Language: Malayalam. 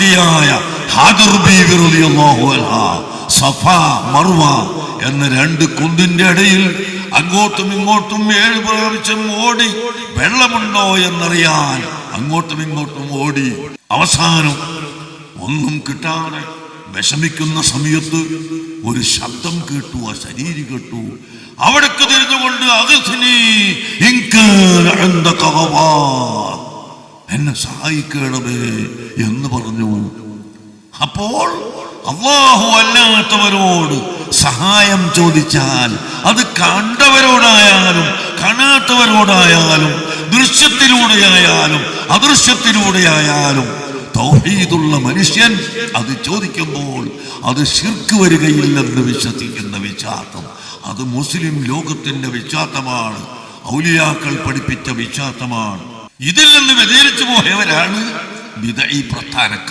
മഹതിയായ ഹാജർ ബീവി റളിയല്ലാഹു അൻഹാ സഫ മർവ എന്ന രണ്ട് കുന്നിന്റെ ഇടയിൽ അങ്ങോട്ടും ഇങ്ങോട്ടും 7 പ്രാവശ്യം ഓടി വെള്ളമുണ്ടോ എന്നറിയാൻ അങ്ങോട്ടും ഇങ്ങോട്ടും ഓടി. അവസാനം ഒന്നും കിട്ടാതെ വിഷമിക്കുന്ന സമയത്ത് ഒരു ശബ്ദം കേട്ടു, ആ ശരീരം കേട്ടു. അവിടേക്ക് തിരിഞ്ഞുകൊണ്ട് എന്നെ സഹായിക്കണമേ എന്ന് പറഞ്ഞു. അപ്പോൾ അല്ലാഹു അല്ലാത്തവരോട് സഹായം ചോദിച്ചാൽ അത് കണ്ടവരോടായാലും കാണാത്തവരോടായാലും ദൃശ്യത്തിലൂടെയായാലും അദൃശ്യത്തിലൂടെയായാലും തൗഹീദുള്ള മനുഷ്യൻ അത് ചോദിക്കുമ്പോൾ അത് ശിർക്ക് വരികയില്ലെന്ന് വിശ്വസിക്കുന്ന വിശ്വാസം, അത് മുസ്ലിം ലോകത്തിന്റെ വിശ്വാസമാണ്, ഔലിയാക്കൾ പഠിപ്പിച്ച വിശ്വാസമാണ്. ഇതിൽ നിന്ന് വ്യതിചലിച്ചു പോയവരാണ് ബിദ്അഈ പ്രസ്ഥാനക്കാർ.